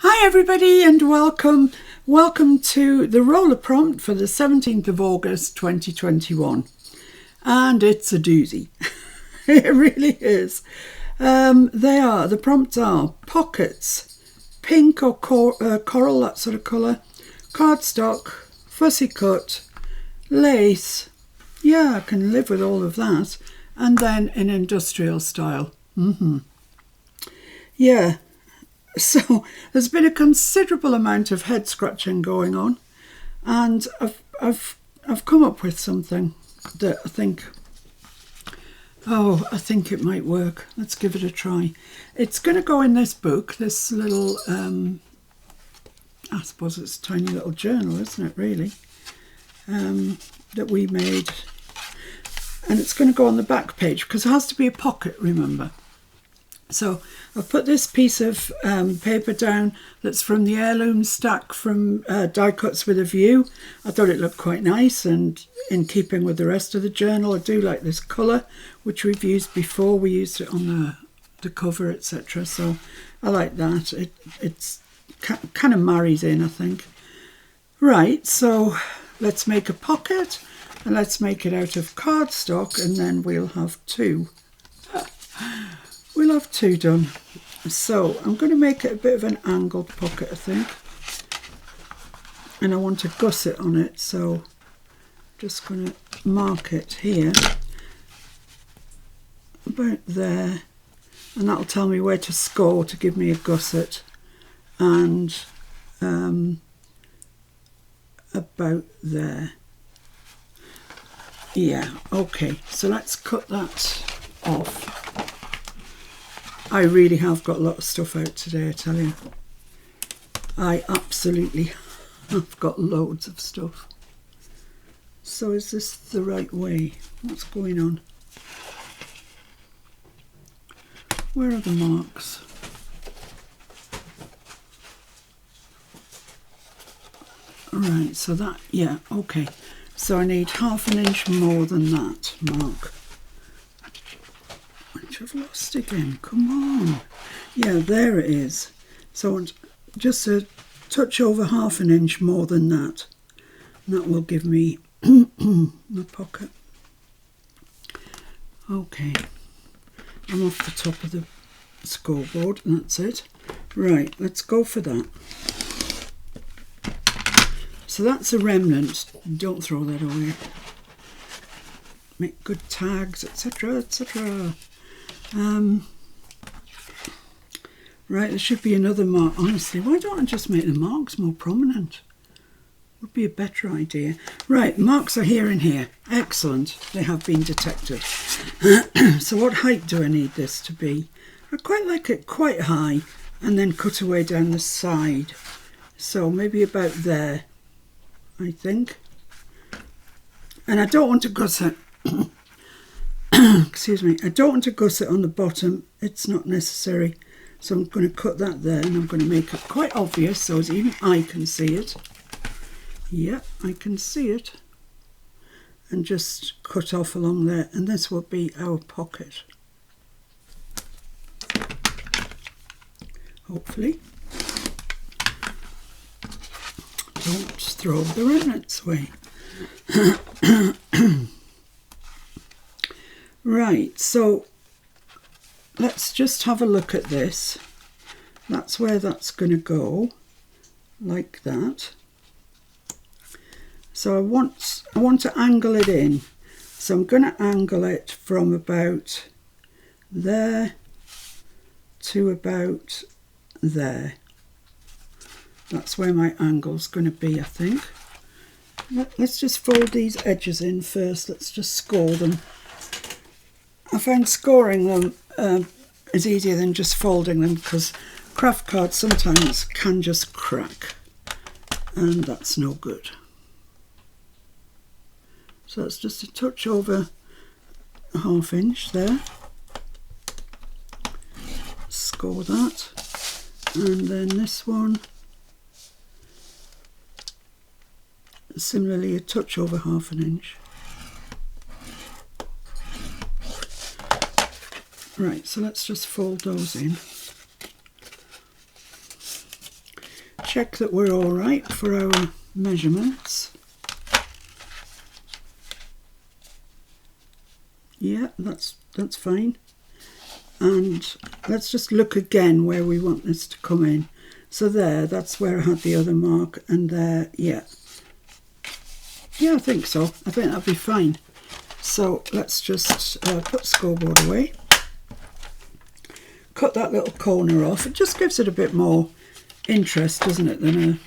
Hi everybody and welcome. Welcome to the roller prompt for the 17th of August 2021. And it's a doozy. It really is. The prompts are pockets, pink or coral, that sort of colour, cardstock, fussy cut, lace. Yeah, I can live with all of that. And then in industrial style. Yeah. So there's been a considerable amount of head scratching going on, and I've come up with something that I think it might work. Let's give it a try. It's going to go in this book, this little I suppose it's a tiny little journal, isn't it, really, that we made, and it's going to go on the back page because it has to be a pocket, remember. So I've put this piece of paper down that's from the heirloom stack from Die Cuts with a View. I thought it looked quite nice and in keeping with the rest of the journal. I do like this colour, which we've used before. We used it on the cover, etc. So I like that. It's kind of marries in, I think. Right, so let's make a pocket and let's make it out of cardstock, and then we'll have two. We'll have two done. So I'm going to make it a bit of an angled pocket, I think. And I want a gusset on it, so I'm just going to mark it here, about there. And that'll tell me where to score to give me a gusset. And about there. Yeah, okay. So let's cut that off. I really have got a lot of stuff out today, I tell you. I absolutely have got loads of stuff. So is this the right way? What's going on? Where are the marks? Right, so that, yeah, okay. So I need 1/2 inch more than that mark. I've lost again, come on. Yeah, there it is. So just a touch over 1/2 inch more than that. And that will give me my pocket. Okay, I'm off the top of the scoreboard and that's it. Right, let's go for that. So that's a remnant, don't throw that away. Make good tags, etc, etc. Right, there should be another mark. Honestly, why don't I just make the marks more prominent? Would be a better idea. Right, marks are here and here. Excellent, they have been detected. So what height do I need this to be? I quite like it quite high and then cut away down the side. So maybe about there, I think. And I don't want to gusset. Excuse me, I don't want to gusset on the bottom, it's not necessary. So I'm going to cut that there and I'm going to make it quite obvious so as even I can see it. Yeah, I can see it. And just cut off along there, and this will be our pocket. Hopefully. Don't throw the remnants away. Right, so let's just have a look at this. That's where that's going to go, like that. So I want to angle it in. So I'm going to angle it from about there to about there. That's where my angle's going to be, I think. Let's just fold these edges in first. Let's just score them. I find scoring them is easier than just folding them because craft cards sometimes can just crack and that's no good. So that's just a touch over 1/2 inch there. Score that. And then this one, similarly a touch over 1/2 inch. Right, so let's just fold those in. check that we're all right for our measurements. Yeah, that's fine. And let's just look again where we want this to come in. So there, that's where I had the other mark, and there, yeah. Yeah, I think so. I think that'll be fine. So let's just put scoreboard away. Cut that little corner off. It just gives it a bit more interest, doesn't it, than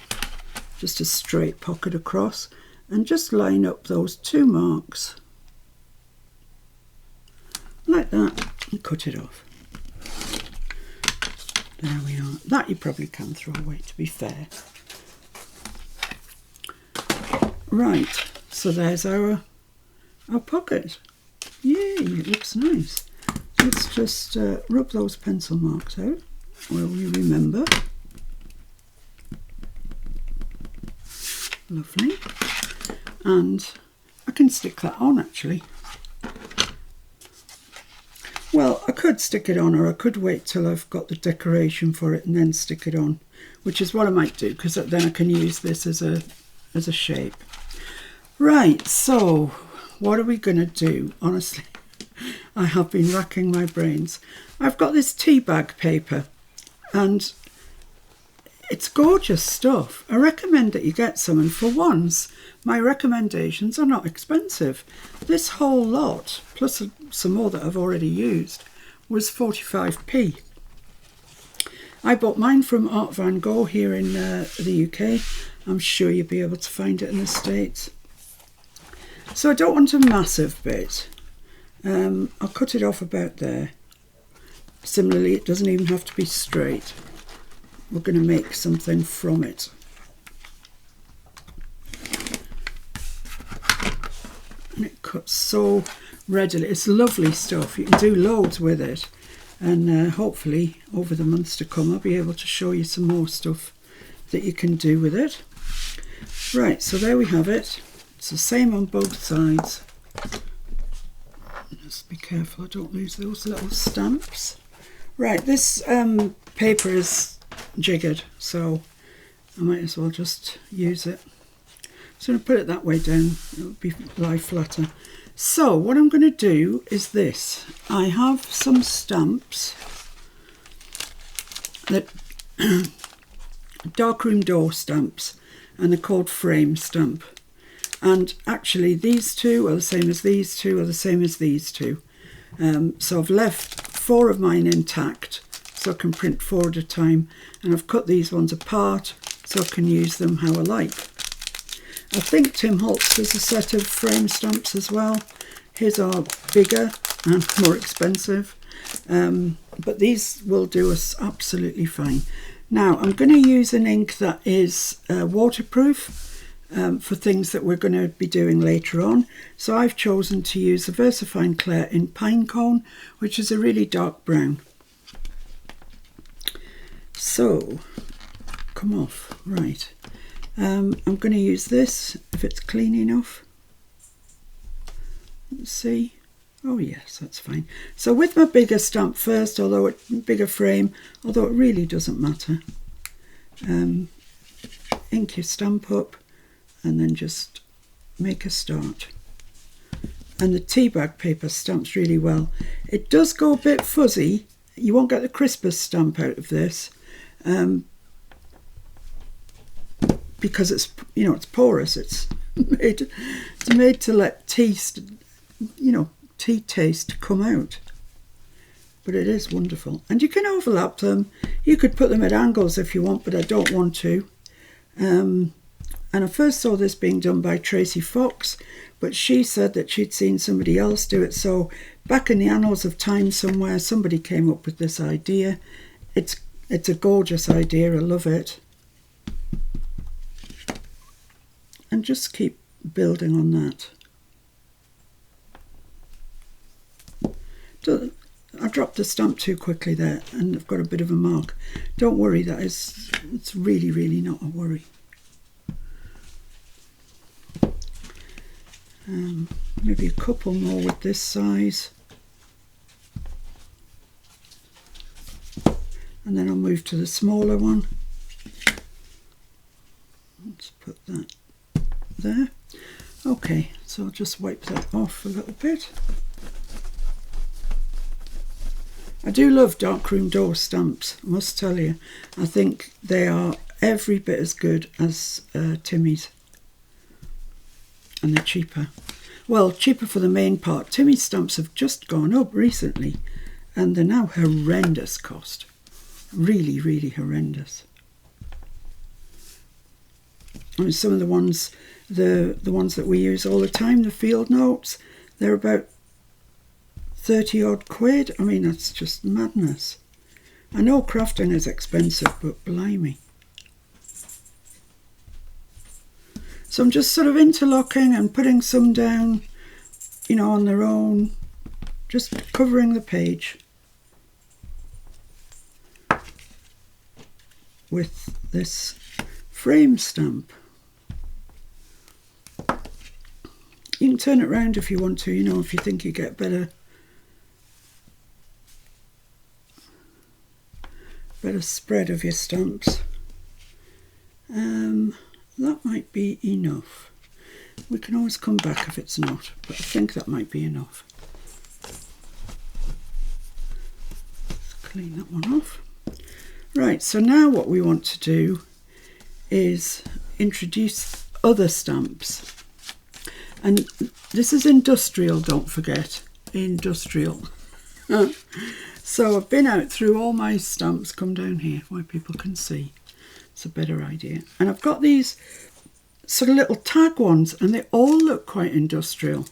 just a straight pocket across. And just line up those two marks like that and cut it off. There we are. That you probably can throw away, to be fair. Right, so there's our pocket. Yay, it looks nice. Let's just rub those pencil marks out, will you remember? Lovely. And I can stick that on actually. Well, I could stick it on, or I could wait till I've got the decoration for it and then stick it on, which is what I might do, because then I can use this as a shape. Right, so what are we going to do? Honestly, I have been racking my brains. I've got this tea bag paper, and it's gorgeous stuff. I recommend that you get some, and for once, my recommendations are not expensive. This whole lot, plus some more that I've already used, was 45p. I bought mine from Art Van Gogh here in the UK. I'm sure you'll be able to find it in the States. So I don't want a massive bit. I'll cut it off about there. Similarly, it doesn't even have to be straight. We're going to make something from it. And it cuts so readily. It's lovely stuff. You can do loads with it. And hopefully over the months to come I'll be able to show you some more stuff that you can do with it. Right, so there we have it. It's the same on both sides. Just be careful I don't lose those little stamps. Right, this paper is jiggered, so I might as well just use it. So I'm going to put it that way down, it'll lie flatter. So what I'm going to do is this. I have some stamps that darkroom door stamps, and they're called frame stamp. And actually these two are the same as these two, are the same as these two. So I've left 4 of mine intact, so I can print 4 at a time, and I've cut these ones apart so I can use them how I like. I think Tim Holtz does a set of frame stamps as well. His are bigger and more expensive, but these will do us absolutely fine. Now I'm going to use an ink that is waterproof for things that we're going to be doing later on. So I've chosen to use the VersaFine Clair in Pinecone, which is a really dark brown. So, come off, right. I'm going to use this, if it's clean enough. Let's see. Oh yes, that's fine. So with my bigger stamp first, bigger frame, although it really doesn't matter. Ink your stamp up and then just make a start. And the tea bag paper stamps really well. It does go a bit fuzzy. You won't get the crispest stamp out of this. Because it's, you know, it's porous. It's made to let tea taste come out. But it is wonderful. And you can overlap them. You could put them at angles if you want, but I don't want to. And I first saw this being done by Tracy Fox, but she said that she'd seen somebody else do it. So back in the annals of time somewhere, somebody came up with this idea. It's a gorgeous idea. I love it. And just keep building on that. I dropped the stamp too quickly there and I've got a bit of a mark. Don't worry, it's really, really not a worry. Maybe a couple more with this size. And then I'll move to the smaller one. put that there. Okay, so I'll just wipe that off a little bit. I do love darkroom door stamps, I must tell you. I think they are every bit as good as Timmy's, and they're cheaper. Well, cheaper for the main part. Timmy's stamps have just gone up recently, and they're now horrendous cost. Really, really horrendous. I mean, some of the ones, the ones that we use all the time, the field notes, they're about 30 odd quid. I mean, that's just madness. I know crafting is expensive, but blimey. So I'm just sort of interlocking and putting some down, you know, on their own, just covering the page with this frame stamp. You can turn it around if you want to, you know, if you think you get better spread of your stamps. That might be enough. We can always come back if it's not, but I think that might be enough. Let's clean that one off. Right, so now what we want to do is introduce other stamps. And this is industrial, don't forget, industrial. So I've been out through all my stamps, come down here where people can see. It's a better idea. And I've got these sort of little tag ones, and they all look quite industrial.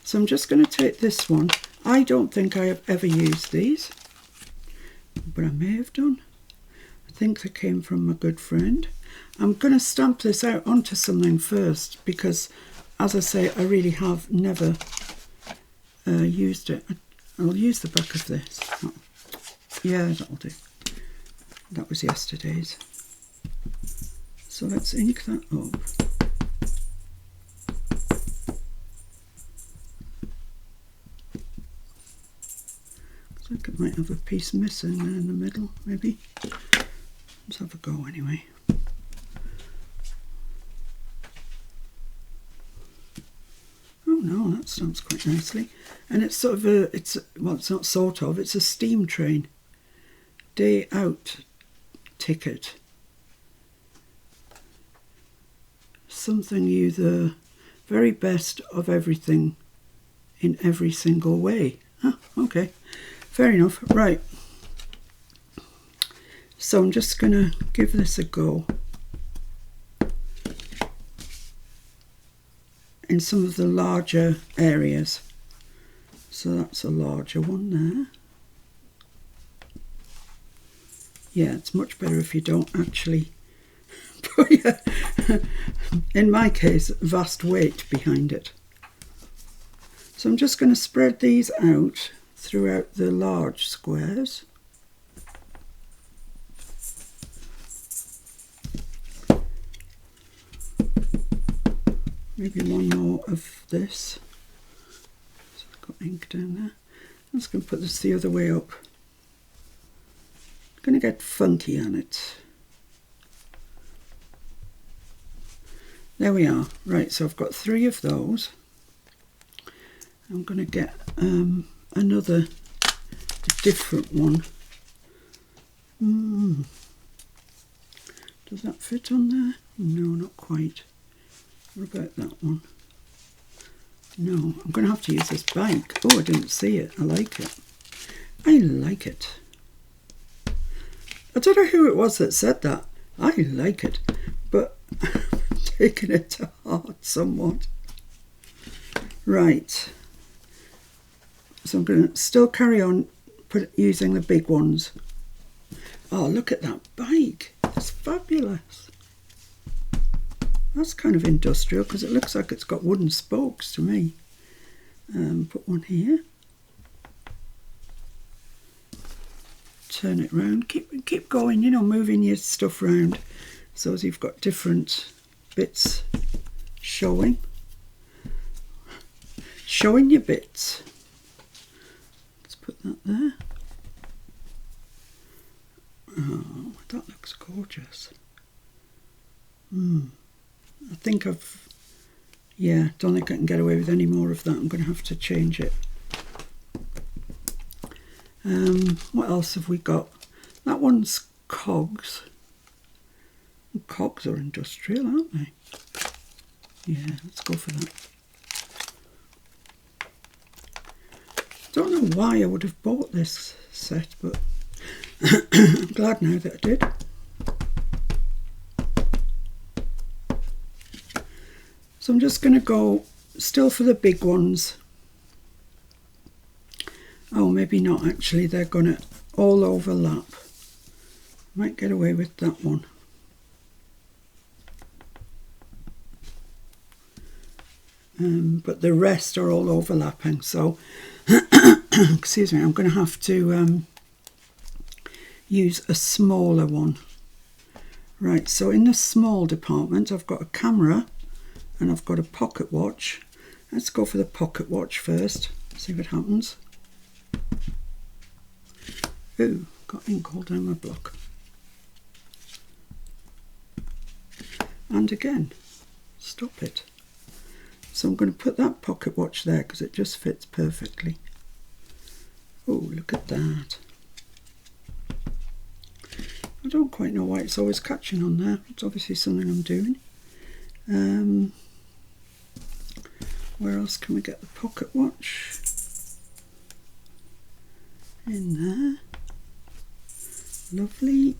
So I'm just going to take this one. I don't think I have ever used these, but I may have done. I think they came from a good friend. I'm going to stamp this out onto something first because, as I say, I really have never used it. I'll use the back of this. Oh, yeah, that'll do. That was yesterday's. So let's ink that up. I think it might have a piece missing there in the middle, maybe. Let's have a go anyway. Oh no, that stamps quite nicely. And it's sort of well, it's not sort of, it's a steam train. Day out ticket. Something you the very best of everything in every single way. Ah, okay, fair enough. Right. So I'm just going to give this a go in some of the larger areas. So that's a larger one there. Yeah, it's much better if you don't actually put, in my case, vast weight behind it. So I'm just going to spread these out throughout the large squares. Maybe one more of this. So I've got ink down there. I'm just going to put this the other way up. I'm going to get funky on it. There we are. Right, so I've got 3 of those. I'm going to get another different one. Does that fit on there? No, not quite. What about that one? No, I'm going to have to use this bag. Oh, I didn't see it. I like it. I like it. I don't know who it was that said that. I like it, but I'm taking it to heart somewhat. Right. So I'm going to still carry on using the big ones. Oh, look at that bike. It's fabulous. That's kind of industrial because it looks like it's got wooden spokes to me. Put one here. Turn it round. Keep going, you know, moving your stuff round so as you've got different bits showing. Showing your bits. Let's put that there. Oh, that looks gorgeous. I think yeah, don't think I can get away with any more of that. I'm going to have to change it. What else have we got? That one's cogs. Cogs are industrial, aren't they? Yeah, let's go for that. Don't know why I would have bought this set, but I'm glad now that I did. So I'm just going to go still for the big ones. Oh, maybe not actually. They're going to all overlap. Might get away with that one. But the rest are all overlapping, so excuse me, I'm going to have to use a smaller one. Right, so in the small department I've got a camera and I've got a pocket watch. Let's go for the pocket watch first, see what happens. Ooh, got ink all down my block. And again, stop it. So I'm going to put that pocket watch there because it just fits perfectly. Oh, look at that. I don't quite know why it's always catching on there. It's obviously something I'm doing. Where else can we get the pocket watch? In there. Lovely.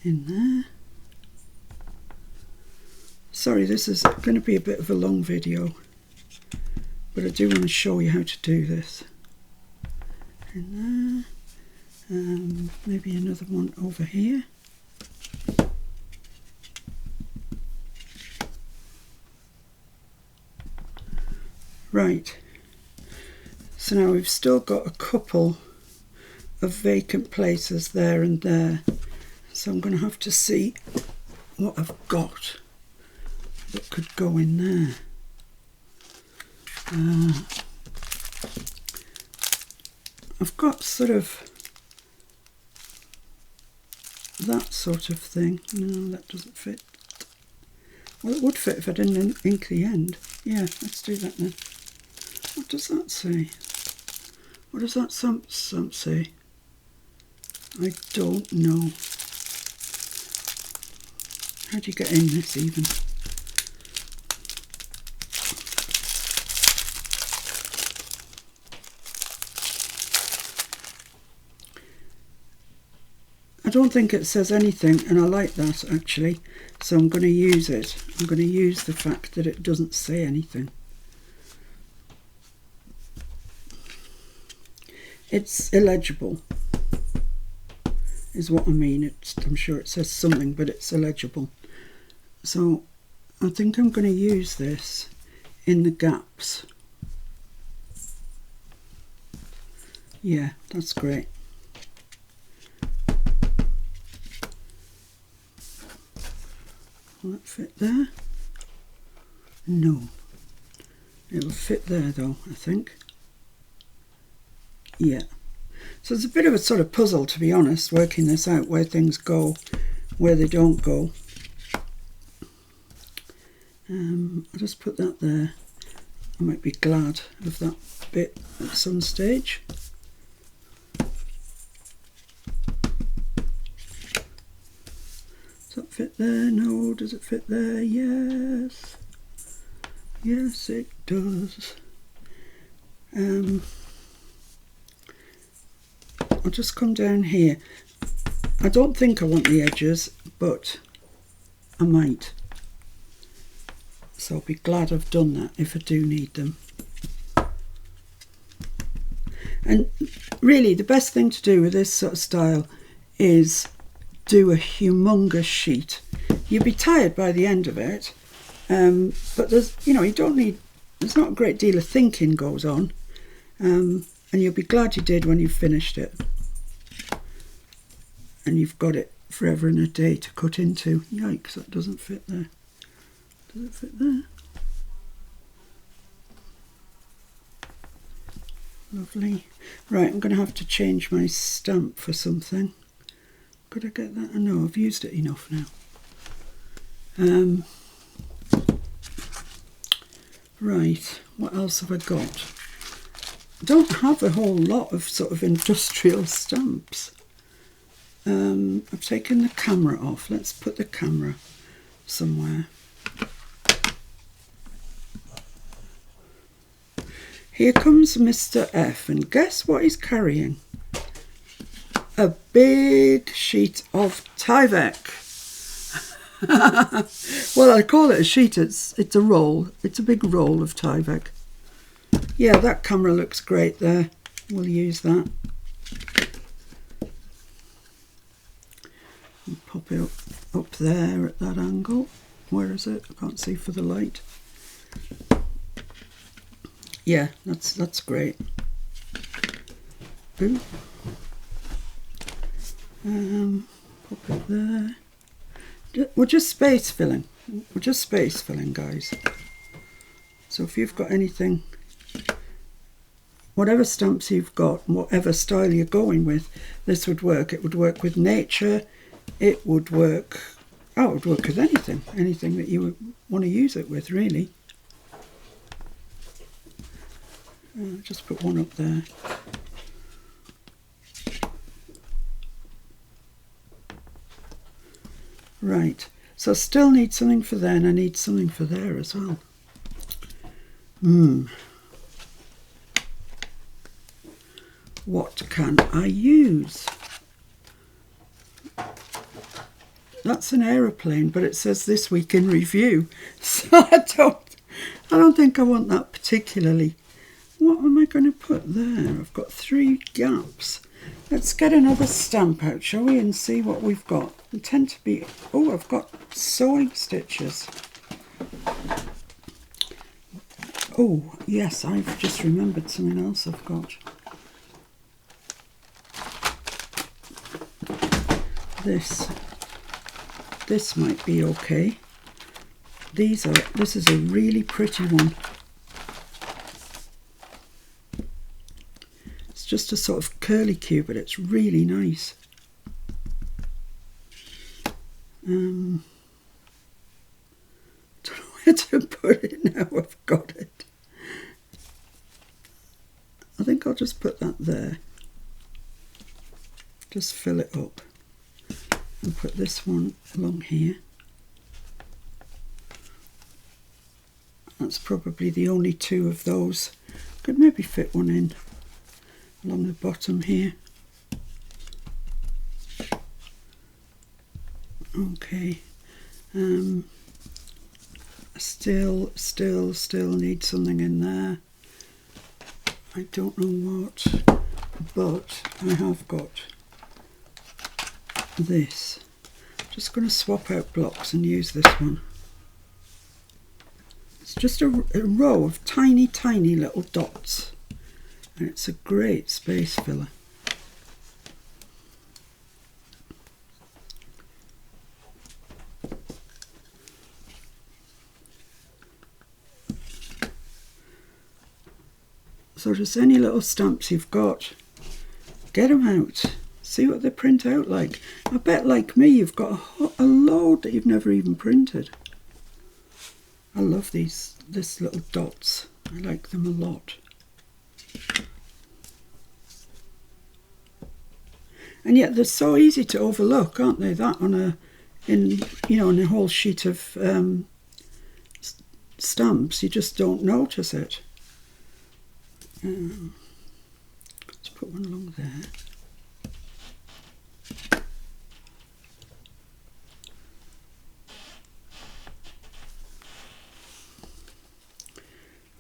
In there. Sorry, this is going to be a bit of a long video, but I do want to show you how to do this. In there. Maybe another one over here. Right, so now we've still got a couple of vacant places there and there, so I'm going to have to see what I've got that could go in there. I've got sort of that sort of thing. No, that doesn't fit. Well, it would fit if I didn't ink the end. Yeah, let's do that then. What does that say? What does that sump say? I don't know. How do you get in this even? I don't think it says anything, and I like that actually, so I'm going to use it. I'm going to use the fact that it doesn't say anything. It's illegible, is what I mean. I'm sure it says something, but it's illegible. So I think I'm going to use this in the gaps. Yeah, that's great. Will that fit there? No. It'll fit there though, I think. Yeah. So it's a bit of a sort of puzzle, to be honest, working this out, where things go, where they don't go. I'll just put that there. I might be glad of that bit at some stage. Does that fit there? No. Does it fit there? Yes. Yes, it does. I'll just come down here. I don't think I want the edges, but I might. So I'll be glad I've done that if I do need them. And really the best thing to do with this sort of style is do a humongous sheet. You'll be tired by the end of it, but there's, you don't need, there's not a great deal of thinking goes on, and you'll be glad you did when you've finished it. And you've got it forever and a day to cut into. Yikes, that doesn't fit there. Does it fit there? Lovely. Right, I'm going to have to change my stamp for something. Could I get that? No, I've used it enough now. Right, what else have I got? I don't have a whole lot of sort of industrial stamps. I've taken the camera off. Let's put the camera somewhere. Here comes Mr. F, and guess what he's carrying? A big sheet of Tyvek. Well, I call it a sheet. It's a roll. It's a big roll of Tyvek. Yeah, that camera looks great there. We'll use that. And pop it up there at that angle. Where is it? I can't see for the light. Yeah, that's great. Ooh. Pop it there. We're just space filling. We're just space filling, guys. So if you've got anything, whatever stamps you've got, whatever style you're going with, this would work. It would work with nature. It would work. Oh, it would work with anything. Anything that you would want to use it with, really. Just put one up there. Right, so I still need something for there, and I need something for there as well. What can I use? That's an aeroplane, but it says this week in review, so I don't think I want that particularly. What am I going to put there? I've got 3 gaps. Let's get another stamp out, shall we, and see what we've got. They tend to be... Oh, I've got sewing stitches. Oh, yes, I've just remembered something else I've got. This might be okay. This is a really pretty one. It's just a sort of curlicue, but it's really nice. Don't know where to put it now. I've got it. I think I'll just put that there. Just fill it up. And put this one along here. That's probably the only 2 of those. Could maybe fit one in along the bottom here. Okay. Still need something in there. I don't know what, but I have got this. Just going to swap out blocks and use this one. It's just a row of tiny little dots, and it's a great space filler. So just any little stamps you've got, get them out. See what they print out like. I bet, like me, you've got a load that you've never even printed. I love this little dots. I like them a lot. And yet they're so easy to overlook, aren't they? That on a whole sheet of stamps, you just don't notice it. Let's put one along there.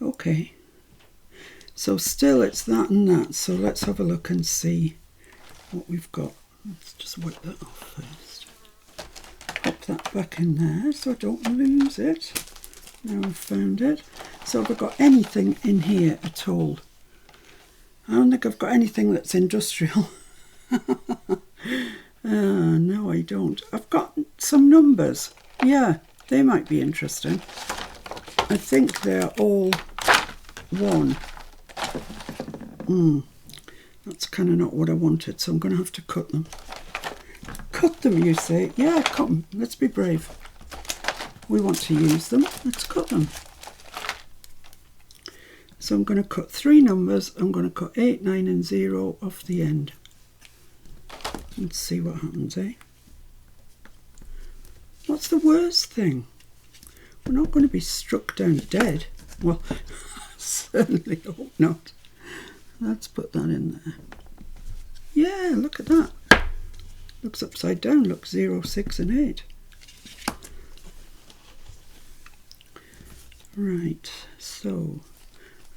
Okay, so still it's that and that, so let's have a look and see what we've got. Let's just wipe that off first. Pop that back in there so I don't lose it. Now I've found it. So have I got anything in here at all? I don't think I've got anything that's industrial. No, I don't. I've got some numbers. Yeah, they might be interesting. I think they're all 1. That's kind of not what I wanted, so I'm going to have to cut them. cut them, you say? Yeah, cut them. Let's be brave. We want to use them. Let's cut them. So I'm going to cut 3 numbers. I'm going to cut 8, 9 and 0 off the end. Let's see what happens, eh? What's the worst thing? We're not going to be struck down dead. Well, certainly hope not. Let's put that in there. Yeah, look at that. Looks upside down. Looks 0, 6 and 8. Right, so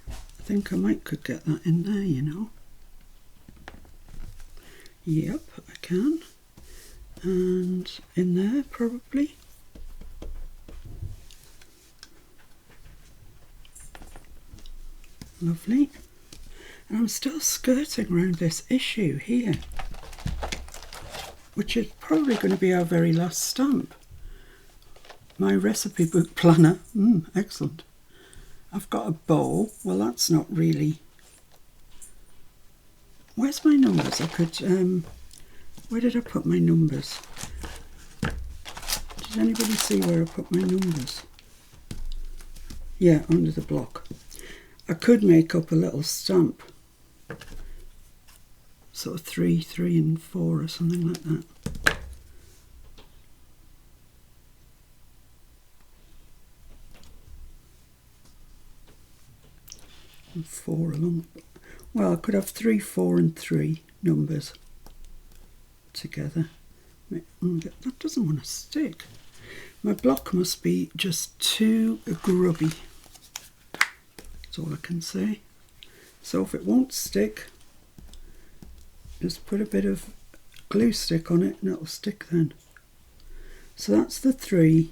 I think I could get that in there, you know. Yep, I can. And in there, probably. Lovely. And I'm still skirting around this issue here, which is probably going to be our very last stamp. My recipe book planner. Excellent. I've got a bow. Well, that's not really... Where's my numbers? I could... where did I put my numbers? Did anybody see where I put my numbers? Yeah, under the block. I could make up a little stamp. Sort of 3, 3 and 4 or something like that. And 4 along. Well, I could have 3, 4 and 3 numbers together. That doesn't want to stick. My block must be just too grubby. That's all I can say. So if it won't stick, just put a bit of glue stick on it and it'll stick then. So that's the 3,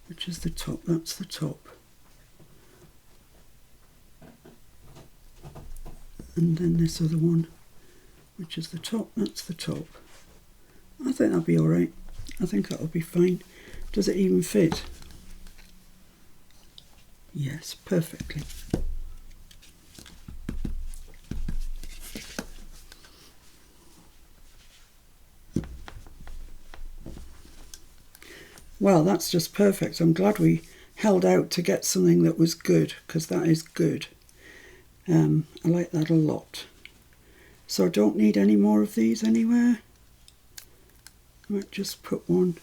which is the top. That's the top. And then this other one, which is the top. That's the top. I think that'll be all right. I think that'll be fine. Does it even fit? Yes, perfectly. Well, that's just perfect. I'm glad we held out to get something that was good, because that is good. I like that a lot. So I don't need any more of these anywhere. I might just put one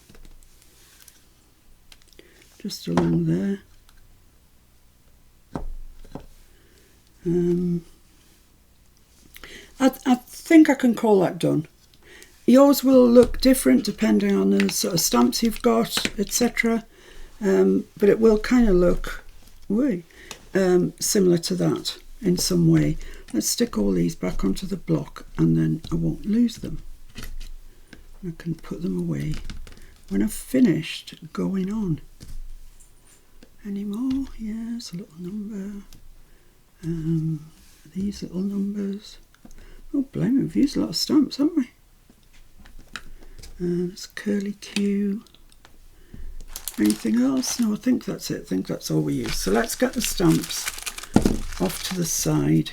just along there. I think I can call that done. Yours will look different depending on the sort of stamps you've got, etc. But it will kind of look similar to that in some way. Let's stick all these back onto the block and then I won't lose them. I can put them away when I've finished going on. Any more? Yes, a little number. These little numbers. Oh, blimey, we've used a lot of stamps, haven't we? It's curly Q. Anything else? No, I think that's it. I think that's all we use. So let's get the stamps off to the side.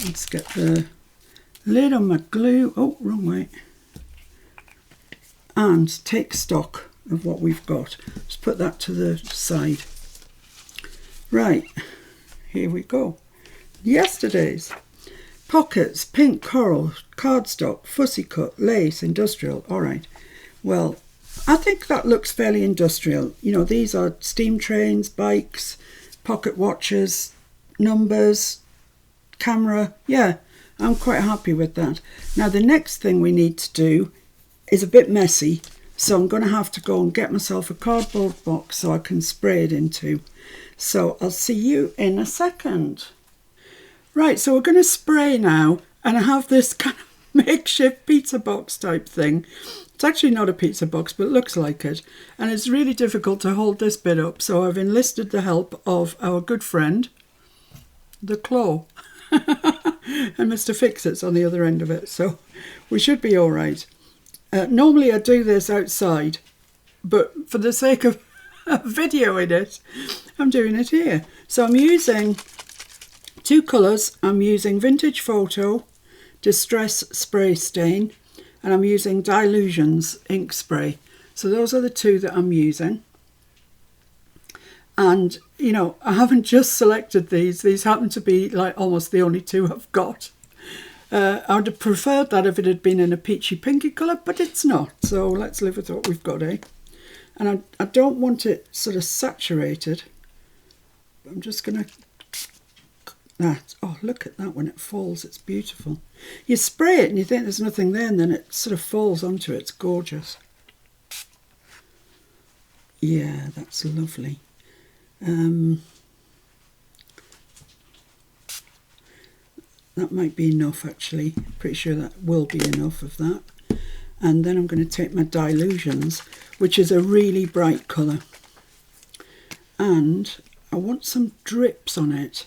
Let's get the lid on my glue. Oh, wrong way. And take stock of what we've got. Just put that to the side. Right, here we go. Yesterday's. Pockets, pink coral, cardstock, fussy cut, lace, industrial. All right. Well, I think that looks fairly industrial. You know, these are steam trains, bikes, pocket watches, numbers, camera. Yeah, I'm quite happy with that. Now, the next thing we need to do is a bit messy. So I'm going to have to go and get myself a cardboard box so I can spray it into. So I'll see you in a second. Right, so we're going to spray now, and I have this kind of makeshift pizza box type thing. It's actually not a pizza box, but it looks like it. And it's really difficult to hold this bit up, so I've enlisted the help of our good friend, the claw. And Mr. Fix-It's on the other end of it, so we should be all right. Normally I do this outside, but for the sake of videoing it, I'm doing it here. So I'm using 2 colours. I'm using Vintage Photo, Distress Spray Stain, and I'm using Dilutions ink spray. So those are the two that I'm using. And, you know, I haven't just selected these. These happen to be like almost the only two I've got. I would have preferred that if it had been in a peachy pinky colour, but it's not. So let's live with what we've got, eh? And I don't want it sort of saturated. I'm just going to... That. Oh, look at that when it falls. It's beautiful. You spray it and you think there's nothing there, and then it sort of falls onto it. It's gorgeous. Yeah, that's lovely. That might be enough, actually. Pretty sure that will be enough of that. And then I'm going to take my Dilutions, which is a really bright colour. And I want some drips on it.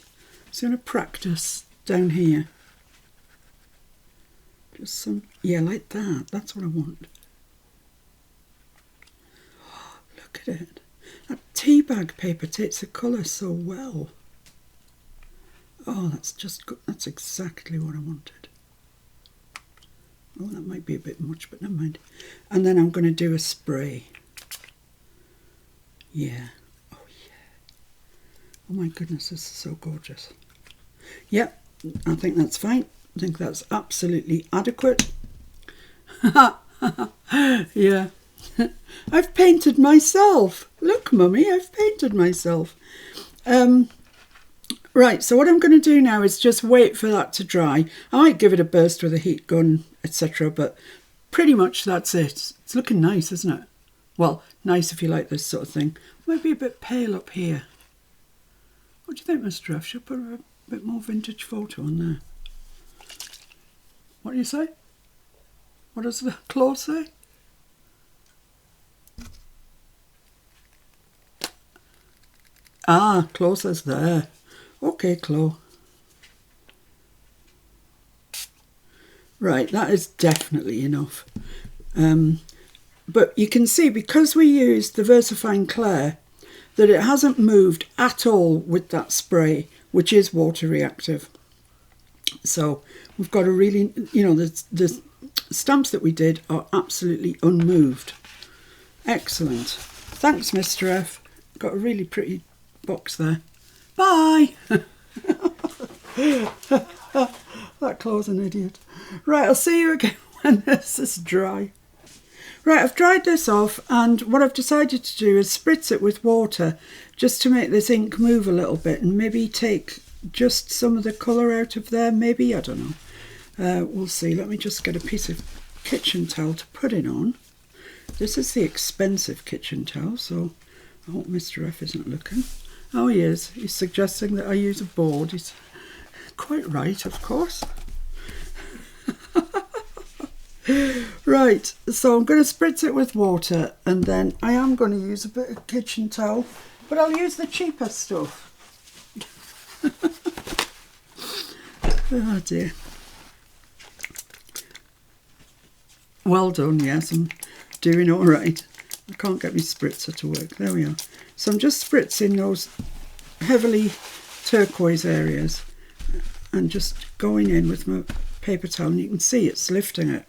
So I'm going to practice down here. Just some, yeah, like that. That's what I want. Oh, look at it. That tea bag paper takes the colour so well. Oh, that's just good. That's exactly what I wanted. Oh, that might be a bit much, but never mind. And then I'm going to do a spray. Yeah. Oh, yeah. Oh, my goodness, this is so gorgeous. Yep, I think that's fine. I think that's absolutely adequate. Yeah. I've painted myself. Look, Mummy, I've painted myself. Right, so what I'm going to do now is just wait for that to dry. I might give it a burst with a heat gun, etc., but pretty much that's it. It's looking nice, isn't it? Well, nice if you like this sort of thing. Maybe a bit pale up here. What do you think, Mr. F? Should I put a bit more vintage photo on there? What do you say? What does the claw say? Ah, Claw says there. Okay, Claw. Right, that is definitely enough. But you can see, because we used the VersaFine Clair, that it hasn't moved at all with that spray, which is water reactive. So we've got a really, you know, the stamps that we did are absolutely unmoved. Excellent. Thanks, Mr. F. Got a really pretty box there. Bye. That Claw's an idiot. Right, I'll see you again when this is dry. Right, I've dried this off, and what I've decided to do is spritz it with water just to make this ink move a little bit, and maybe take just some of the colour out of there, maybe, I don't know. We'll see. Let me just get a piece of kitchen towel to put it on. This is the expensive kitchen towel, so I hope Mr. F isn't looking. Oh, he is. He's suggesting that I use a board. He's quite right, of course. Right, so I'm going to spritz it with water, and then I am going to use a bit of kitchen towel, but I'll use the cheaper stuff. Oh dear. Well done, yes, I'm doing all right. I can't get my spritzer to work. There we are. So I'm just spritzing those heavily turquoise areas and just going in with my paper towel, and you can see it's lifting it.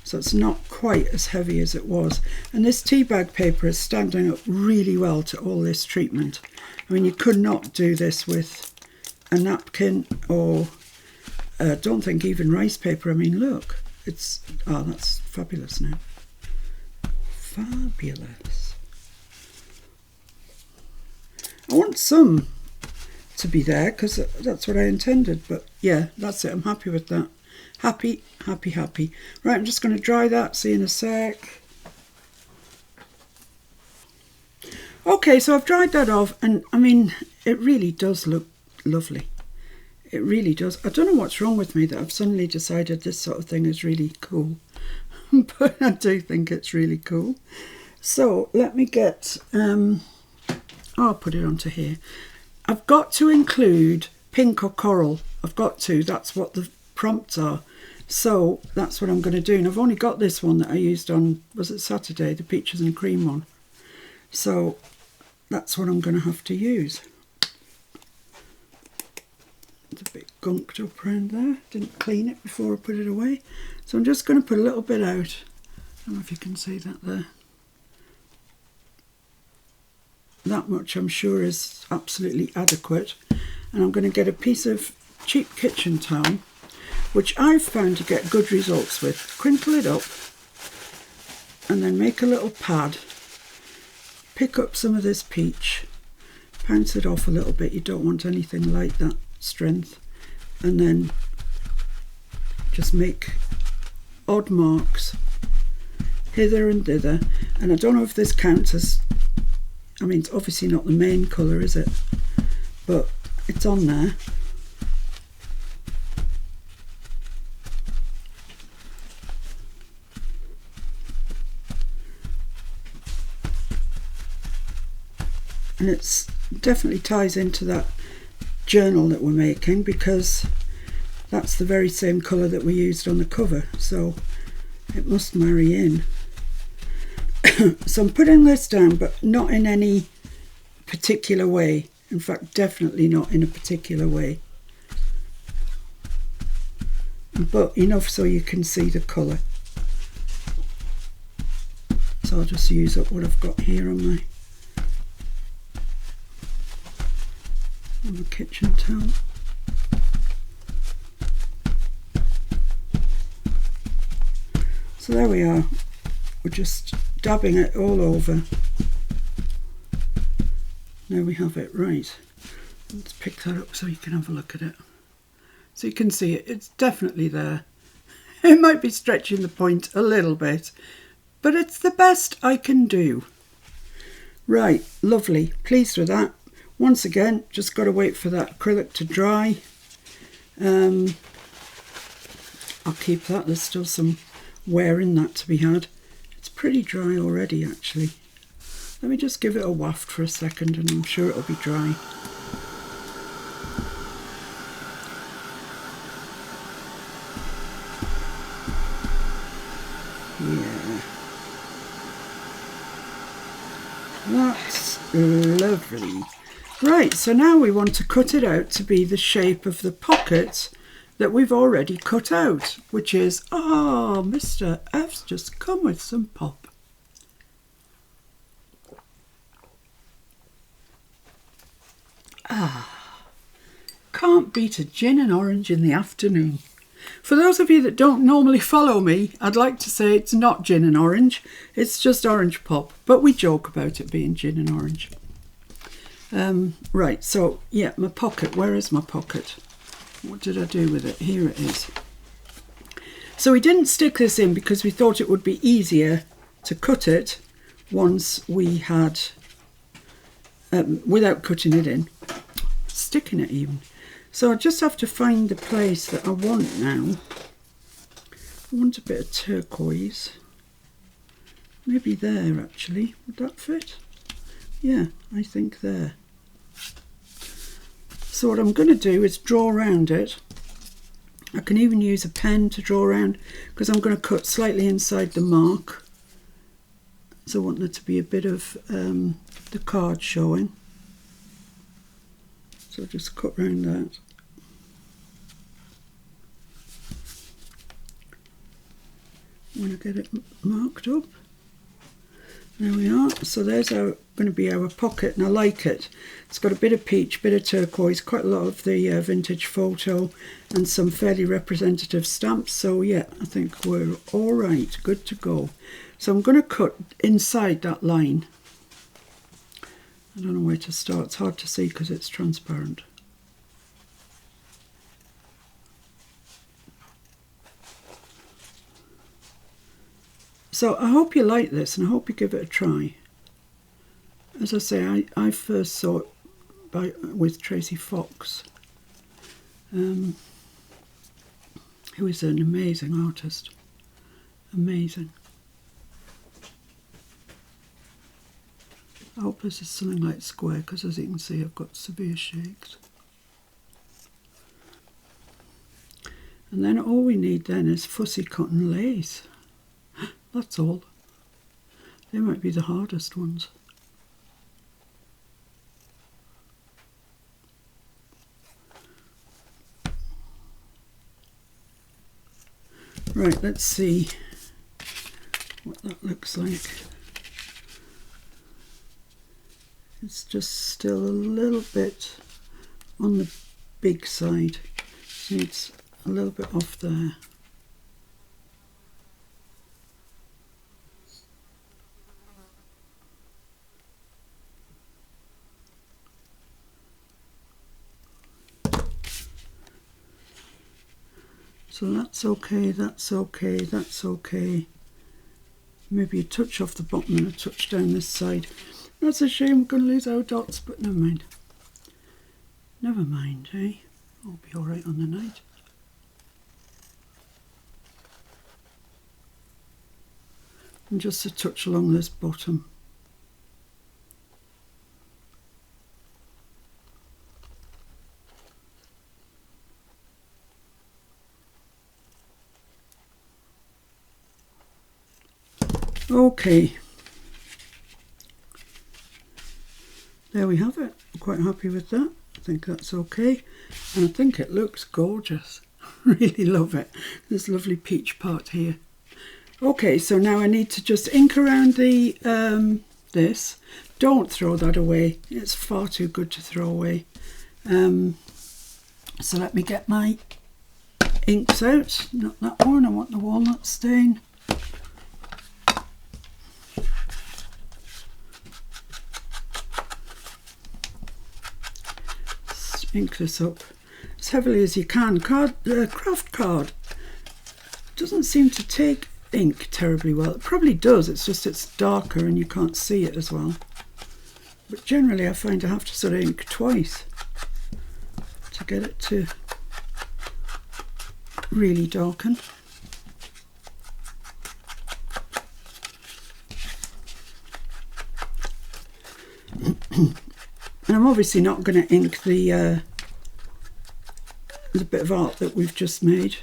So it's not quite as heavy as it was. And this tea bag paper is standing up really well to all this treatment. I mean, you could not do this with a napkin, or don't think even rice paper. I mean, look, it's, oh, that's fabulous now. Fabulous. I want some to be there because that's what I intended, but yeah, that's it. I'm happy with that. Happy, happy, happy. Right, I'm just going to dry that. See you in a sec. Okay, so I've dried that off, and I mean, it really does look lovely. It really does. I don't know what's wrong with me that I've suddenly decided this sort of thing is really cool. But I do think it's really cool. So let me get, I'll put it onto here. I've got to include pink or coral. I've got to. That's what the prompts are. So that's what I'm going to do. And I've only got this one that I used on, was it Saturday, the peaches and cream one. So that's what I'm going to have to use. It's a bit gunked up around there. Didn't clean it before I put it away. So I'm just going to put a little bit out. I don't know if you can see that there. That much I'm sure is absolutely adequate. And I'm going to get a piece of cheap kitchen towel, which I've found to get good results with. Crinkle it up and then make a little pad. Pick up some of this peach, pounce it off a little bit. You don't want anything like that strength. And then just make odd marks hither and thither. And I don't know if this counts as, I mean, it's obviously not the main colour, is it? But it's on there. And it definitely ties into that journal that we're making, because that's the very same colour that we used on the cover, so it must marry in. So I'm putting this down, but not in any particular way. In fact, definitely not in a particular way. But enough so you can see the colour. So I'll just use up what I've got here on my kitchen towel. So there we are. We're just dabbing it all over. There we have it. Right, let's pick that up so you can have a look at it. So you can see it, it's definitely there. It might be stretching the point a little bit, but it's the best I can do. Right, lovely, pleased with that. Once again, just got to wait for that acrylic to dry. I'll keep that, there's still some wear in that to be had. It's pretty dry already actually. Let me just give it a waft for a second and I'm sure it'll be dry. Yeah. That's lovely. Right, so now we want to cut it out to be the shape of the pocket that we've already cut out, which is, oh, Mr. F's just come with some pop. Ah, can't beat a gin and orange in the afternoon. For those of you that don't normally follow me, I'd like to say it's not gin and orange, it's just orange pop, but we joke about it being gin and orange. Right, so yeah, my pocket, where is my pocket? What did I do with it? Here it is. So we didn't stick this in because we thought it would be easier to cut it once we had, without cutting it in, sticking it even. So I just have to find the place that I want now. I want a bit of turquoise. Maybe there actually, would that fit? Yeah, I think there. So what I'm going to do is draw around it. I can even use a pen to draw around because I'm going to cut slightly inside the mark. So I want there to be a bit of the card showing. So I'll just cut round that. I'm going to get it marked up. There we are. So there's going to be our pocket, and I like it. It's got a bit of peach, bit of turquoise, quite a lot of the vintage photo, and some fairly representative stamps. So yeah, I think we're all right, good to go. So I'm going to cut inside that line. I don't know where to start. It's hard to see because it's transparent. So I hope you like this and I hope you give it a try. As I say, I first saw it with Tracy Fox, who is an amazing artist. Amazing. I hope this is something like square because as you can see I've got severe shakes. And then all we need then is fussy cotton lace. That's all. They might be the hardest ones. Right, let's see what that looks like. It's just still a little bit on the big side. Just needs a little bit off there. So that's okay, that's okay, that's okay. Maybe a touch off the bottom and a touch down this side. That's a shame, we're going to lose our dots, but never mind. Never mind, eh? I'll be alright on the night. And just a touch along this bottom. Okay, there we have it. I'm quite happy with that. I think that's okay, and I think it looks gorgeous. Really love it. This lovely peach part here. Okay, so now I need to just ink around the this. Don't throw that away. It's far too good to throw away. So let me get my inks out. Not that one. I want the walnut stain. Ink this up as heavily as you can. Craft card doesn't seem to take ink terribly well. It probably does, it's just it's darker and you can't see it as well. But generally I find I have to sort of ink twice to get it to really darken. And I'm obviously not going to ink the bit of art that we've just made.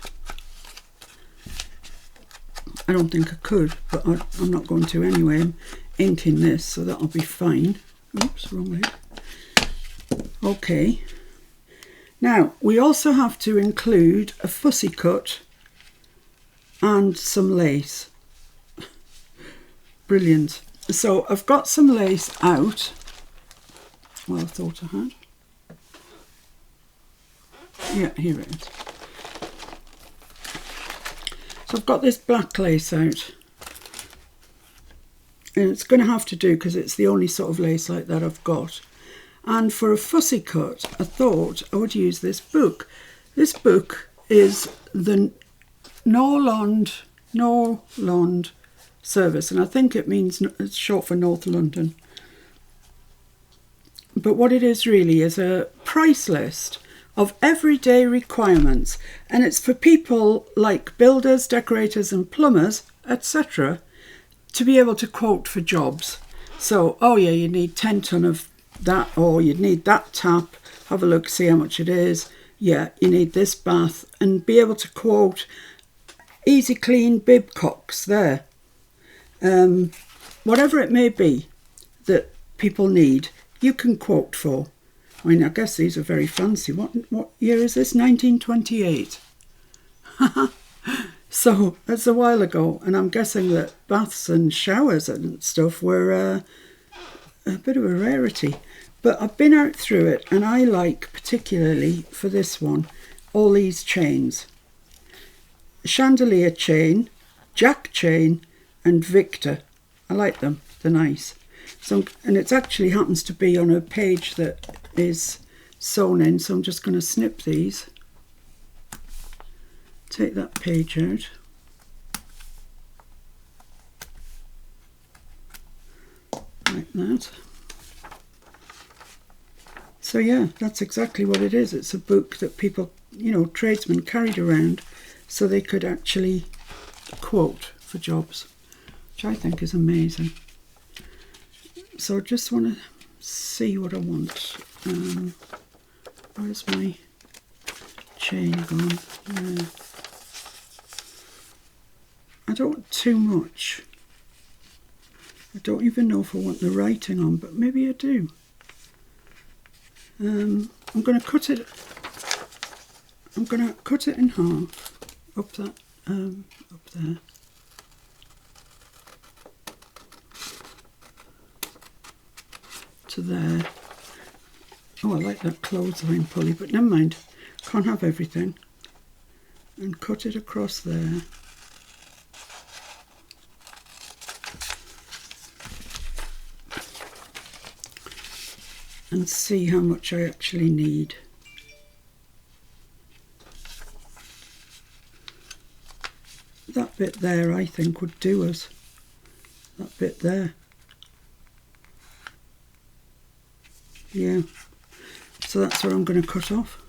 I don't think I could, but I'm not going to anyway. I'm inking this, so that'll be fine. Oops, wrong way. Okay. Now, we also have to include a fussy cut and some lace. Brilliant. So I've got some lace out. Well, I thought I had. Yeah, here it is. So I've got this black lace out. And it's going to have to do because it's the only sort of lace like that I've got. And for a fussy cut, I thought I would use this book. This book is the Norland service, and I think it means it's short for North London. But what it is really is a price list of everyday requirements, and it's for people like builders, decorators and plumbers, etc., to be able to quote for jobs. So, oh yeah, you need 10 ton of that, or you need that tap, have a look, see how much it is. Yeah, you need this bath, and be able to quote easy clean bibcocks there. Whatever it may be that people need, you can quote for. I mean, I guess these are very fancy. What year is this? 1928. So that's a while ago, and I'm guessing that baths and showers and stuff were a bit of a rarity. But I've been out through it, and I like, particularly for this one, all these chains. Chandelier chain, Jack chain, and Victor. I like them, they're nice. So, and it actually happens to be on a page that is sewn in, so I'm just going to snip these. Take that page out. Like that. So yeah, that's exactly what it is. It's a book that people, you know, tradesmen carried around so they could actually quote for jobs, which I think is amazing. So I just want to see what I want. Where's my chain gone? I don't want too much. I don't even know if I want the writing on, but maybe I do. I'm going to cut it. I'm going to cut it in half up that up there. To there. Oh, I like that clothesline pulley, but never mind. Can't have everything. And cut it across there. And see how much I actually need. That bit there, I think, would do us. That bit there. Yeah. So that's where I'm going to cut off.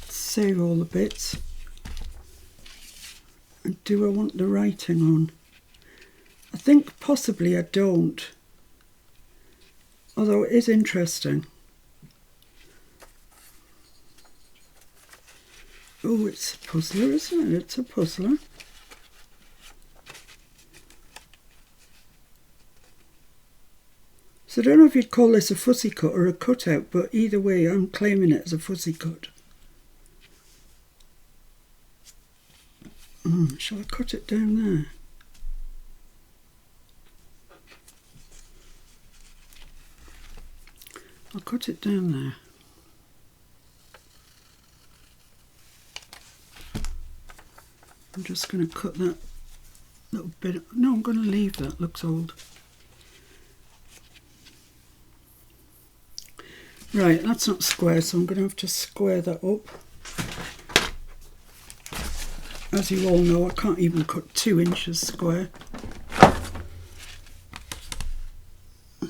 Save all the bits. And do I want the writing on? I think possibly I don't. Although it is interesting. Oh, it's a puzzler, isn't it? It's a puzzler. So I don't know if you'd call this a fussy cut or a cutout, but either way I'm claiming it as a fussy cut. Shall I cut it down there? I'll cut it down there. I'm just going to cut that little bit. No, I'm going to leave that. Looks old. Right, that's not square, so I'm going to have to square that up. As you all know, I can't even cut 2 inches square.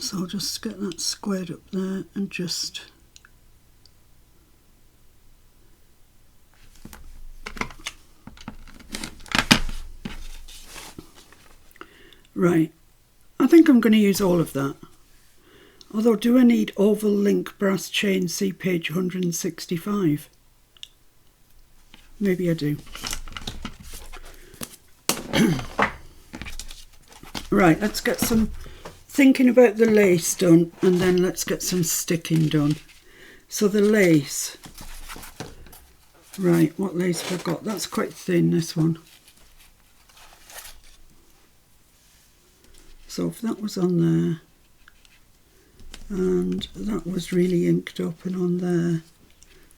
So I'll just get that squared up there and just... Right, I think I'm going to use all of that. Although, do I need oval link brass chain, see page 165? Maybe I do. Right, let's get some thinking about the lace done, and then let's get some sticking done. So the lace. Right, what lace have I got? That's quite thin, this one. So if that was on there, and that was really inked up and on there,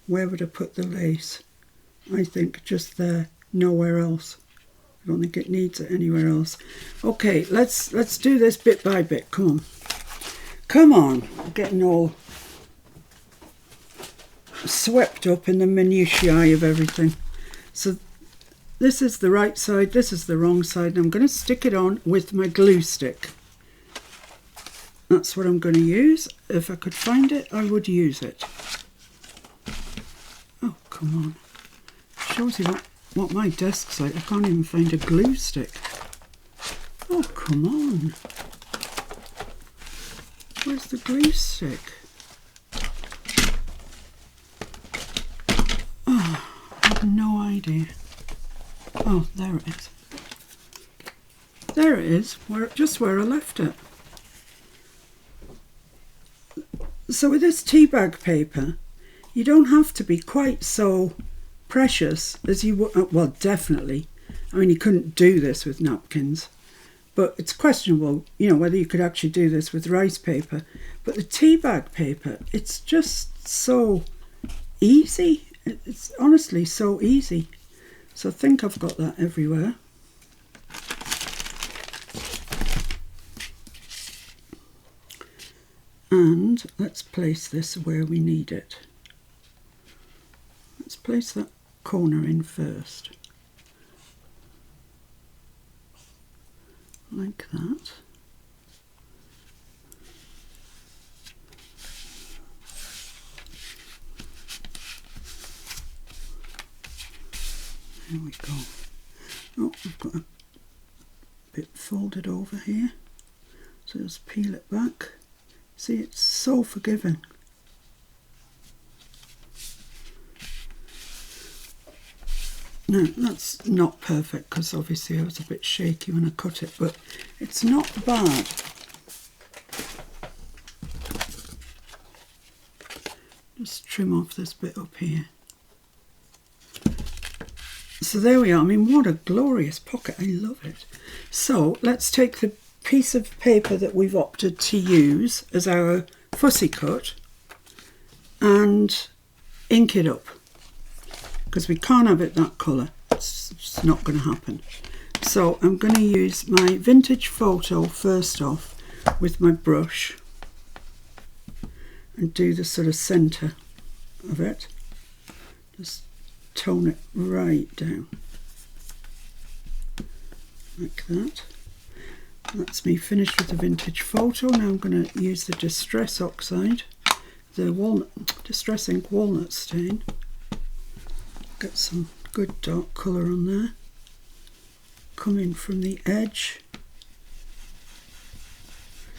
where would I put the lace? I think just there, nowhere else. I don't think it needs it anywhere else. Okay, let's do this bit by bit. Come on. Come on. I'm getting all swept up in the minutiae of everything. So this is the right side, this is the wrong side, and I'm going to stick it on with my glue stick. That's what I'm going to use. If I could find it, I would use it. Oh, come on. Shows you what my desk's like. I can't even find a glue stick. Oh, come on. Where's the glue stick? Oh, I have no idea. Oh, there it is. There it is, just where I left it. So with this tea bag paper, you don't have to be quite so precious as you would. Well, definitely. I mean, you couldn't do this with napkins, but it's questionable, you know, whether you could actually do this with rice paper. But the tea bag paper, it's just so easy. It's honestly so easy. So I think I've got that everywhere. And let's place this where we need it. Let's place that corner in first. Like that. There we go. Oh, I've got a bit folded over here. So just peel it back. See, it's so forgiving. Now, that's not perfect because obviously I was a bit shaky when I cut it, but it's not bad. Just trim off this bit up here. So there we are. I mean, what a glorious pocket. I love it. So let's take the piece of paper that we've opted to use as our fussy cut and ink it up, because we can't have it that colour. It's not going to happen. So I'm going to use my vintage photo first off with my brush and do the sort of centre of it. Just tone it right down like that. That's me finished with the vintage photo. Now I'm going to use the Distress Oxide, the Distress Ink Walnut stain. Get some good dark colour on there. Come in from the edge.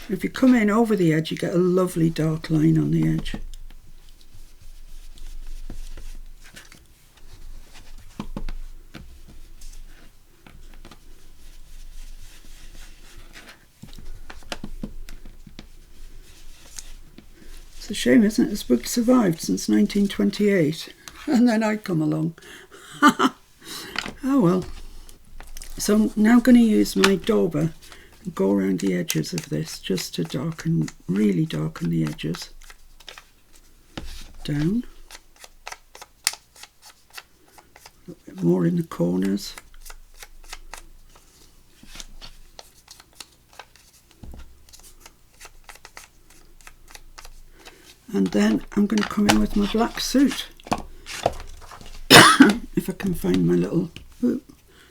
If you come in over the edge, you get a lovely dark line on the edge. It's a shame, isn't it? This book survived since 1928, and then I come along. Oh well. So I'm now going to use my dauber and go around the edges of this just to darken, really darken the edges. Down. A little bit more in the corners. And then I'm going to come in with my black suit. If I can find my little... Ooh,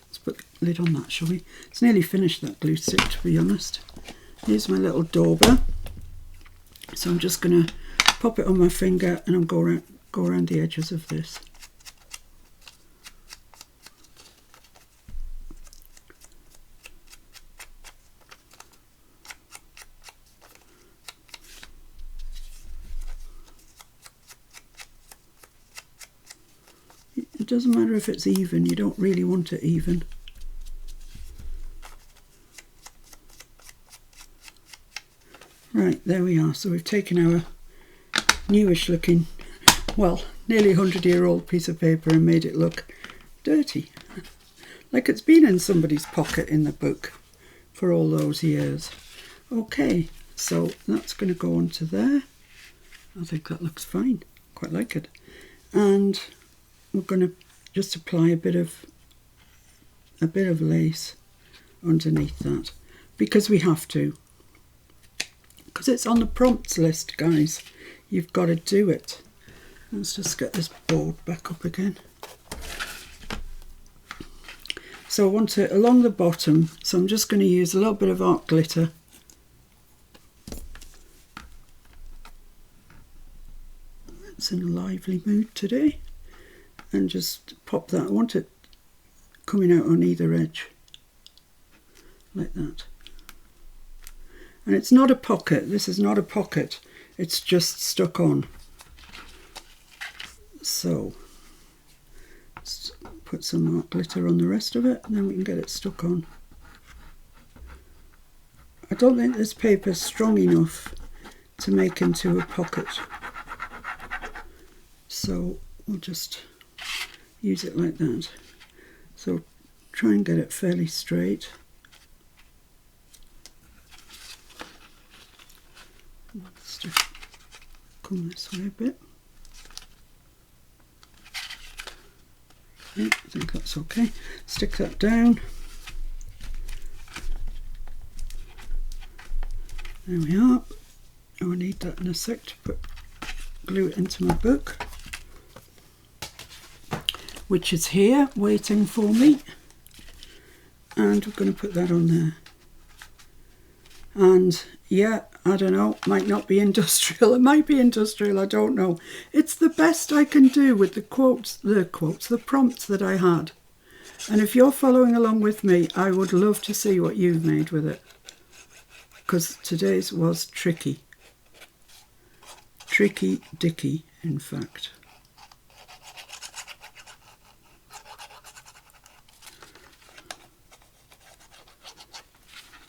let's put the lid on that, shall we? It's nearly finished, that glue stick, to be honest. Here's my little dauber. So I'm just going to pop it on my finger and I'll go around the edges of this. It doesn't matter if it's even, you don't really want it even. Right, there we are. So we've taken our newish looking, well, nearly 100-year-old piece of paper and made it look dirty. Like it's been in somebody's pocket in the book for all those years. Okay, so that's going to go onto there. I think that looks fine. Quite like it. And we're going to just apply a bit of lace underneath that, because we have to, because it's on the prompts list, guys. You've got to do it. Let's just get this board back up again. So I want it along the bottom, so I'm just going to use a little bit of art glitter. It's in a lively mood today. And just pop that. I want it coming out on either edge, like that. And it's not a pocket. This is not a pocket. It's just stuck on. So let's put some art glitter on the rest of it, and then we can get it stuck on. I don't think this paper is strong enough to make into a pocket, so we'll just use it like that. So try and get it fairly straight. Let's just come this way a bit. Yeah, I think that's okay. Stick that down. There we are. Oh, I need that in a sec to glue it into my book, which is here waiting for me, and we're going to put that on there. And yeah, I don't know, might not be industrial, it might be industrial, I don't know. It's the best I can do with the prompts that I had. And if you're following along with me, I would love to see what you've made with it, because today's was tricky. Tricky dicky, in fact.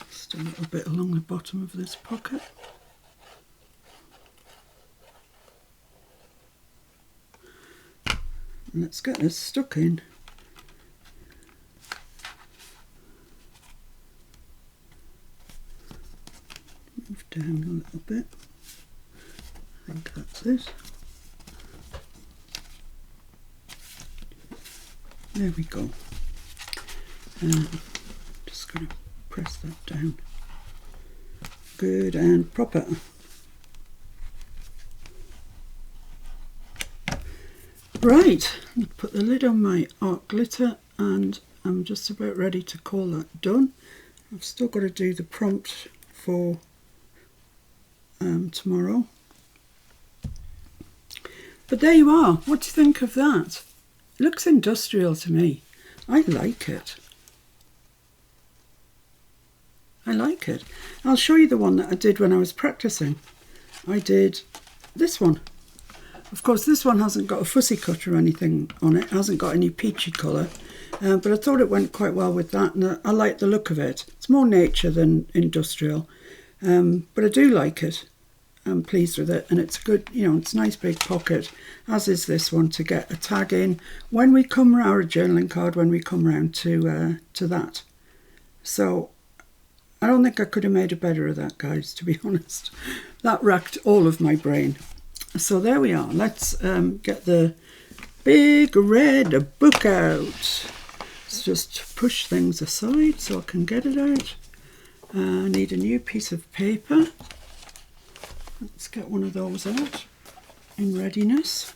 Just a little bit along the bottom of this pocket. Let's get this stuck in. Move down a little bit. I think that's it. There we go. Just going to press that down. Good and proper. Right, put the lid on my art glitter and I'm just about ready to call that done. I've still got to do the prompt for tomorrow. But there you are. What do you think of that? It looks industrial to me. I like it. I like it. I'll show you the one that I did when I was practicing. I did this one. Of course, this one hasn't got a fussy cut or anything on it. It hasn't got any peachy colour. But I thought it went quite well with that. And I like the look of it. It's more nature than industrial. But I do like it. I'm pleased with it, and it's a good, you know, it's a nice big pocket, as is this one, to get a tag in when we come around, or a journaling card when we come round to that. So I don't think I could have made a better of that, guys, to be honest. That racked all of my brain. So there we are. Let's get the big red book out. Let's just push things aside so I can get it out. I need a new piece of paper. Let's get one of those out in readiness.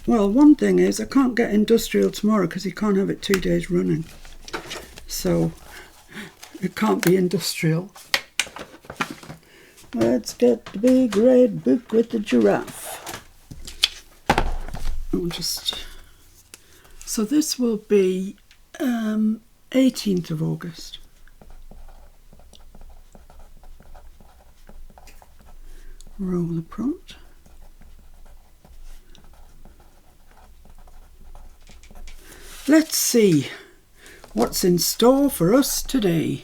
Well, one thing is I can't get industrial tomorrow because you can't have it 2 days running. So it can't be industrial. Let's get the big red book with the giraffe. I'll just, so this will be 18th of August. Roll the prompt. Let's see what's in store for us today.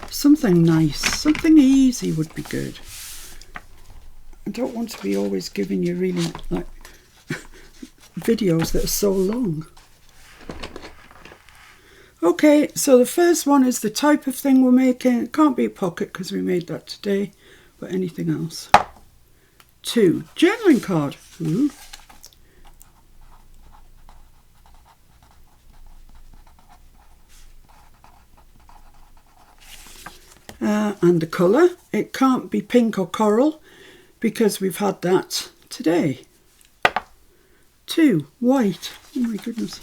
Something nice, something easy would be good. I don't want to be always giving you really like videos that are so long. Okay, so the first one is the type of thing we're making. It can't be a pocket because we made that today, but anything else. 2, journaling card. Ooh. And the colour, it can't be pink or coral because we've had that today. 2, white. Oh my goodness,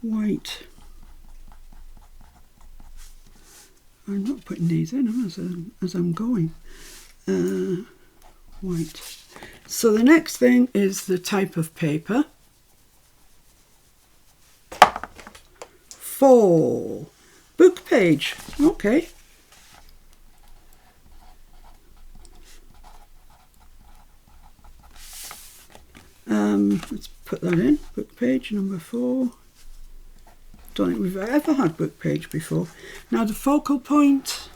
white. I'm not putting these in as I'm going. White. So the next thing is the type of paper. 4, book page. Okay. Let's put that in, book page number 4. Don't think we've ever had book page before. Now the focal point,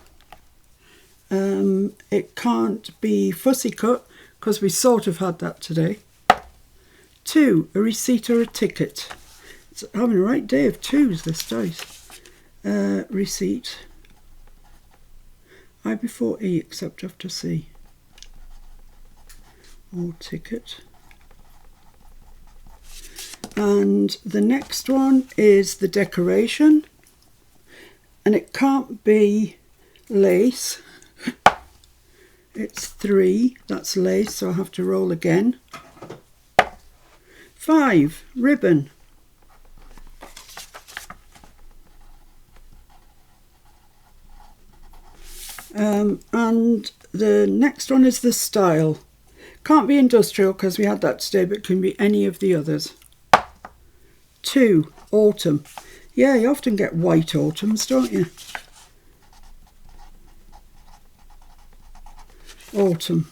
it can't be fussy cut because we sort of had that today. 2, a receipt or a ticket. It's having a right day of 2s, this dice. Receipt. I before E except after C. Or ticket. And the next one is the decoration, and it can't be lace. It's 3, that's lace, so I have to roll again. 5, ribbon. And the next one is the style. Can't be industrial because we had that today, but can be any of the others. 2, autumn. Yeah, you often get white autumns, don't you? Autumn.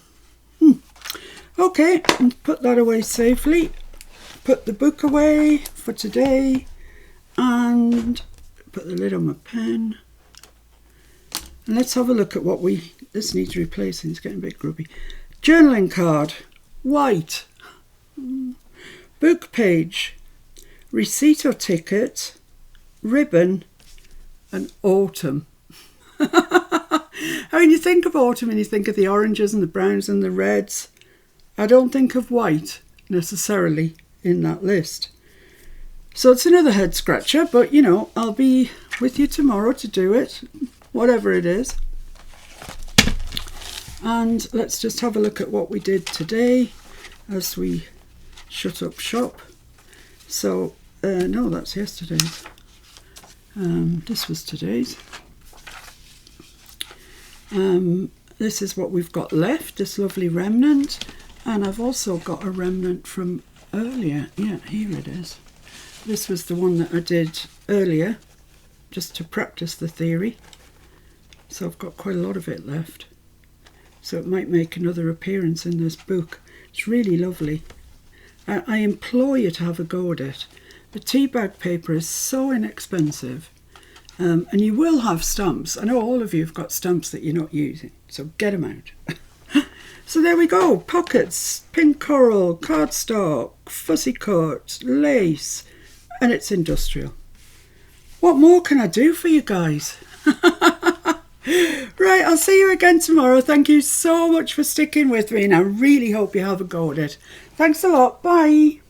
Okay, and put that away safely. put the book away for today and put the lid on my pen. And let's have a look at what this needs replacing. It's getting a bit grubby. Journaling card, white. Book page, receipt or ticket, ribbon, and autumn. I mean, you think of autumn and you think of the oranges and the browns and the reds. I don't think of white necessarily in that list. So it's another head scratcher, but you know, I'll be with you tomorrow to do it, whatever it is. And let's just have a look at what we did today as we shut up shop. So, no, that's yesterday's. This was today's. This is what we've got left, this lovely remnant. And I've also got a remnant from earlier. Yeah, here it is. This was the one that I did earlier, just to practice the theory. So I've got quite a lot of it left. So it might make another appearance in this book. It's really lovely. I implore you to have a go at it. The tea bag paper is so inexpensive. And you will have stamps. I know all of you have got stamps that you're not using, so get them out. So there we go. Pockets, pink coral, cardstock, fussy cut, lace, and it's industrial. What more can I do for you guys? Right, I'll see you again tomorrow. Thank you so much for sticking with me, and I really hope you have a go at it. Thanks a lot. Bye.